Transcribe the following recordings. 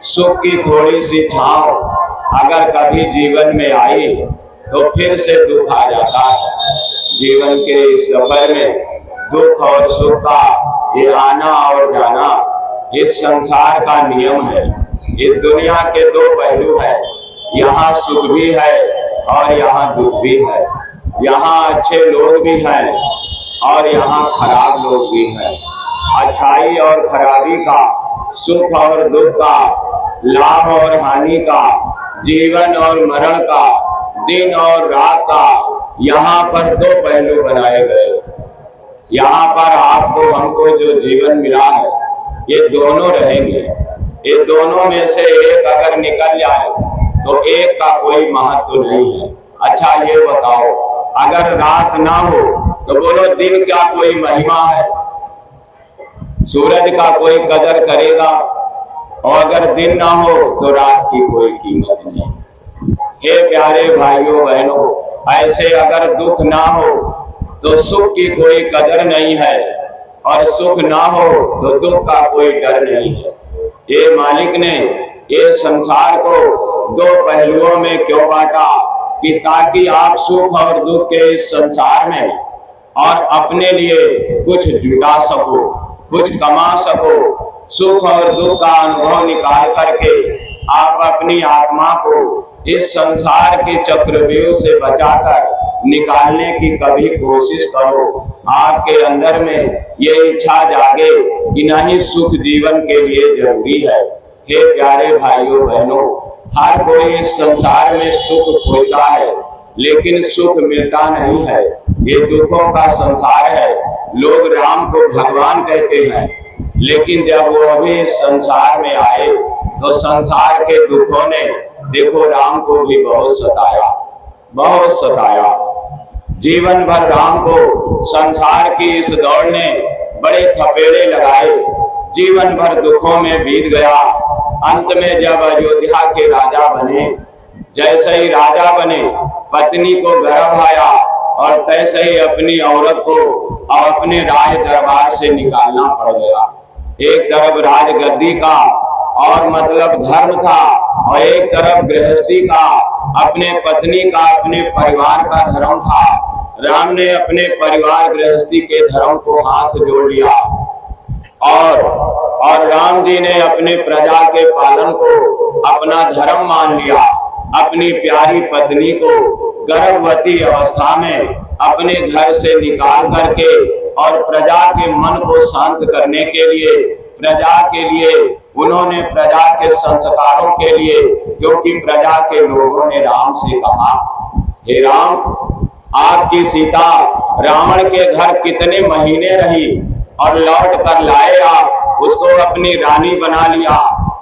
सुख की थोड़ी सी छांव अगर कभी जीवन में आई तो फिर से दुख आ जाता है। जीवन के इस सफर में दुख और सुख का ये आना और जाना इस संसार का नियम है। इस दुनिया के दो पहलू है, यहाँ सुख भी है और यहाँ दुख भी है। यहाँ अच्छे लोग भी हैं और यहाँ खराब लोग भी हैं। अच्छाई और खराबी का, सुख और दुख का, लाभ और हानि का, जीवन और मरण का, दिन और रात का, यहाँ पर दो पहलू बनाए गए। यहाँ पर आपको हमको जो जीवन मिला है ये दोनों रहेंगे। ये दोनों में से एक अगर निकल जाए तो एक का कोई महत्व नहीं है। अच्छा ये बताओ, अगर रात ना हो तो बोलो दिन क्या कोई महिमा है? सूरज का कोई कदर करेगा, और अगर दिन ना हो तो रात की कोई कीमत नहीं। हे प्यारे भाइयों बहनों, ऐसे अगर दुख ना हो तो सुख की कोई कदर नहीं है, और सुख ना हो तो दुख का कोई डर नहीं है। ये मालिक ने ये संसार को दो पहलुओं में क्यों बांटा कि ताकि आप सुख और दुख के इस संसार में और अपने लिए कुछ जुटा सको, कुछ कमा सको। सुख और दुख का अनुभव निकाल करके आप अपनी आत्मा को इस संसार के चक्रव्यूह से बचाकर निकालने की कभी कोशिश करो। आपके अंदर में ये इच्छा जागे कि नहीं, सुख जीवन के लिए जरूरी है। हे प्यारे भाइयों बहनों, हर कोई इस संसार में सुख खोजता है लेकिन सुख मिलता नहीं है। ये दुखों का संसार है। लोग राम को भगवान कहते हैं, लेकिन जब वो भी इस संसार में आए तो संसार के दुखों ने देखो राम को भी बहुत सताया, बहुत सताया। जीवन भर राम को संसार की इस दौड़ ने बड़े थपेड़े लगाए, जीवन भर दुखों में बीत गया। अंत में जब अयोध्या के राजा बने, जैसे ही राजा बने पत्नी को गर्भ आया और तैसे ही अपनी औरत को और अपने राज दरबार से निकालना पड़ गया। एक तरफ राजगद्दी का और मतलब धर्म था, और एक तरफ गृहस्थी का, अपने पत्नी का, अपने परिवार का धर्म था। राम ने अपने परिवार गृहस्थी के धर्म को हाथ जोड़ लिया और राम जी ने अपने प्रजा के पालन को अपना धर्म मान लिया। अपनी प्यारी पत्नी को गर्भवती अवस्था में अपने घर से निकाल करके और प्रजा के मन को शांत करने के लिए, प्रजा के लिए, उन्होंने प्रजा के संस्कारों के लिए, क्योंकि प्रजा के लोगों ने राम से कहा, हे राम, आपकी सीता रावण के घर कितने महीने रही और लौट कर लाए आप उसको अपनी रानी बना लिया।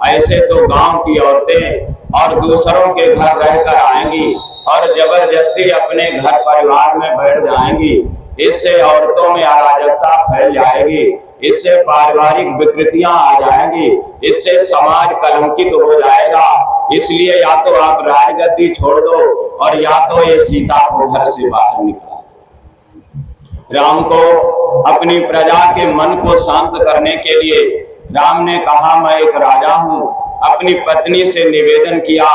ऐसे तो गांव की औरतें और दूसरों के घर रहकर आएंगी और जबरदस्ती अपने घर परिवार में बैठ जाएंगी। इससे औरतों में अराजकता फैल जाएगी, इससे पारिवारिक विकृतियां आ जाएंगी, इससे समाज कलंकित हो जाएगा। इसलिए या तो आप राजगद्दी छोड़ दो और या तो ये सीता को घर से बाहर निकालो। राम को अपनी प्रजा के मन को शांत करने के लिए राम ने कहा, मैं एक राजा हूँ। अपनी पत्नी से निवेदन किया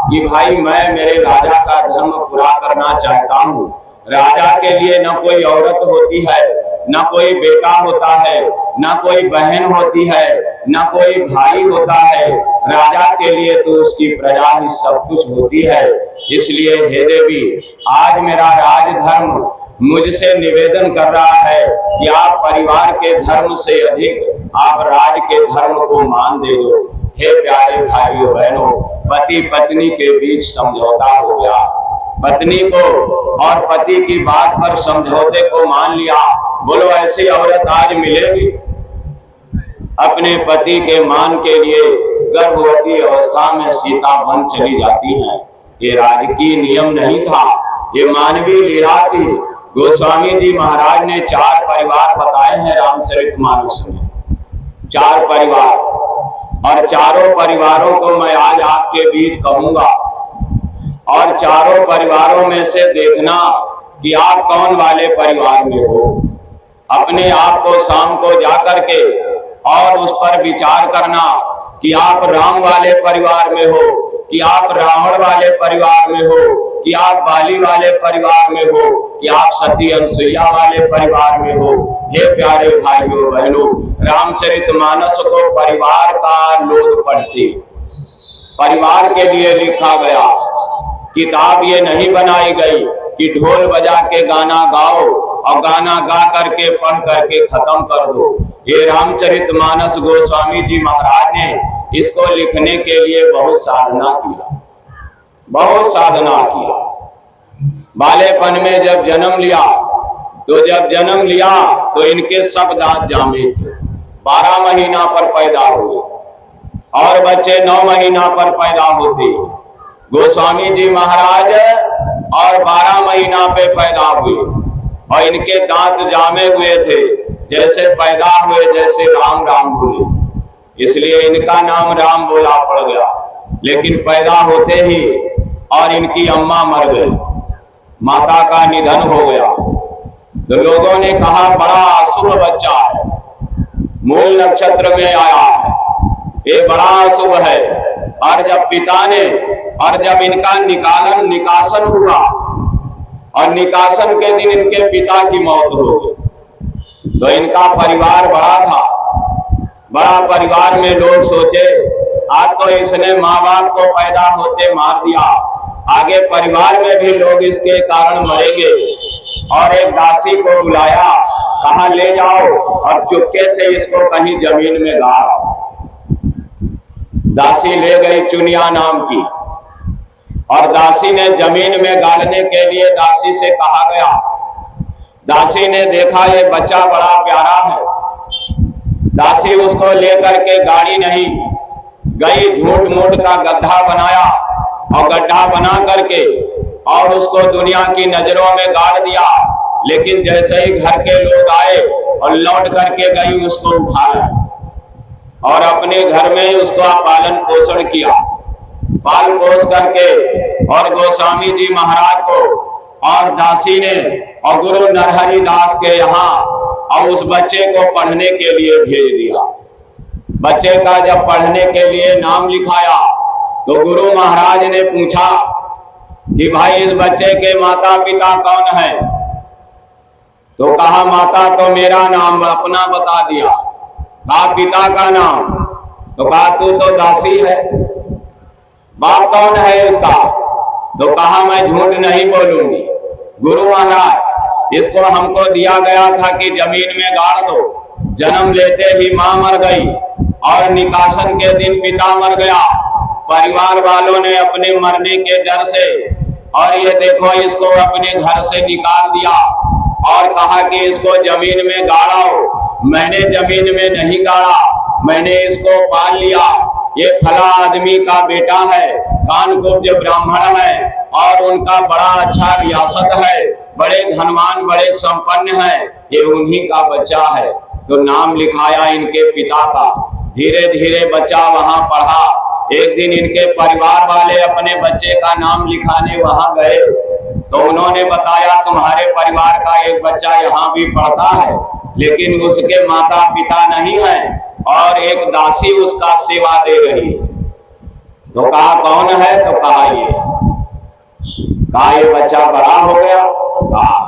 कि भाई मैं मेरे राजा का धर्म पूरा करना चाहता हूँ। राजा के लिए न कोई औरत होती है, न कोई बेटा होता है, न कोई बहन होती है, न कोई भाई होता है। राजा के लिए तो उसकी प्रजा ही सब कुछ होती है। इसलिए हे देवी, आज मेरा राजधर्म मुझसे निवेदन कर रहा है कि आप परिवार के धर्म से अधिक आप राज के धर्म को मान दे दो। हे प्यारे भाइयों बहनों, पति पत्नी के बीच समझौता हो गया। पत्नी को और पति की बात पर समझौते को मान लिया। बोलो ऐसी औरत आज मिलेगी? अपने पति के मान के लिए गर्भवती अवस्था में सीता बन चली जाती हैं। ये राजकीय नियम नहीं था, ये मानवीय लीला थी। गोस्वामी जी महाराज ने 4 परिवार बताए हैं रामचरितमानस में, 4 परिवार, और चारों परिवारों को मैं आज आपके बीच कहूंगा। और चारों परिवारों में से देखना कि आप कौन वाले परिवार में हो। अपने आप को शाम को जाकर के और उस पर विचार करना कि आप राम वाले परिवार में हो, कि आप रावण वाले परिवार में हो, कि आप बाली वाले परिवार में हो, कि आप सती अनसुईया वाले परिवार में हो। हे प्यारे भाइयों बहनों, रामचरितमानस को परिवार का लोग पढ़ते, परिवार के लिए लिखा गया। किताब ये नहीं बनाई गई कि ढोल बजा के गाना गाओ और गाना गा करके पढ़ करके खत्म कर दो। ये रामचरितमानस गोस्वामी जी महाराज ने इसको लिखने के लिए बहुत साधना किया, बहुत साधना किया। बालेपन में जब जन्म लिया तो इनके सब दांत जामे थे। 12 महीना पर पैदा हुए और बच्चे 9 महीना पर पैदा होते। गोस्वामी जी महाराज और 12 महीना पे पैदा हुए और इनके दांत जामे हुए थे, जैसे पैदा हुए जैसे राम राम बोले, इसलिए इनका नाम राम बोला पड़ गया। लेकिन पैदा होते ही और इनकी अम्मा मर गई, माता का निधन हो गया। तो लोगों ने कहा बड़ा अशुभ बच्चा है, मूल नक्षत्र में आया है, ये बड़ा अशुभ है। और जब इनका निकासन हुआ और निकासन के दिन इनके पिता की मौत हो गई, तो इनका परिवार बड़ा था। बड़ा परिवार में लोग सोचे आज तो इसने माँ बाप को पैदा होते मार दिया, आगे परिवार में भी लोग इसके कारण मरेंगे। और एक दासी को बुलाया, कहा ले जाओ और चुपके से इसको कहीं जमीन में गाड़ो। दासी ले गई चुनिया नाम की, और दासी ने जमीन में गाड़ने के लिए दासी से कहा गया। दासी ने देखा ये बच्चा बड़ा प्यारा है, दासी उसको लेकर के गाड़ी नहीं गई, झूठ मूठ का गड्ढा बनाया और गड्ढा बना करके और उसको दुनिया की नजरों में गाड़ दिया। लेकिन जैसे ही घर के लोग आए और लौट करके गई, उसको उठाया और अपने घर में उसका पालन पोषण किया, पाल पोष करके। और गोस्वामी जी महाराज को और दासी ने और गुरु नरहरि दास के यहाँ और उस बच्चे को पढ़ने के लिए भेज दिया। बच्चे का जब पढ़ने के लिए नाम लिखाया तो गुरु महाराज ने पूछा कि भाई इस बच्चे के माता पिता कौन है? तो कहा माता तो मेरा नाम अपना बता दिया। कहा पिता का नाम? तो कहा तू तो दासी है। बाप कौन है इसका? तो कहा मैं झूठ नहीं बोलूंगी गुरु महाराज, इसको हमको दिया गया था कि जमीन में गाड़ दो। जन्म लेते ही मां मर गई और निकासन के दिन पिता मर गया। परिवार वालों ने अपने मरने के डर से और ये देखो इसको अपने घर से निकाल दिया और कहा कि इसको जमीन में गाड़ो। मैंने जमीन में नहीं गाड़ा, मैंने इसको पाल लिया। ये फला आदमी का बेटा है, कानकुब्ज ब्राह्मण है और उनका बड़ा अच्छा रियासत है, बड़े धनवान बड़े संपन्न है, ये उन्हीं का बच्चा है। तो नाम लिखाया इनके पिता का। धीरे धीरे बच्चा वहां पढ़ा। एक दिन इनके परिवार वाले अपने बच्चे का नाम लिखाने वहां गए तो उन्होंने बताया तुम्हारे परिवार का एक बच्चा यहाँ भी पढ़ता है, लेकिन उसके माता पिता नहीं है और एक दासी उसका सेवा दे रही है। तो कहा कौन है? तो कहा ये। कहा ये बच्चा बड़ा हो गया? कहा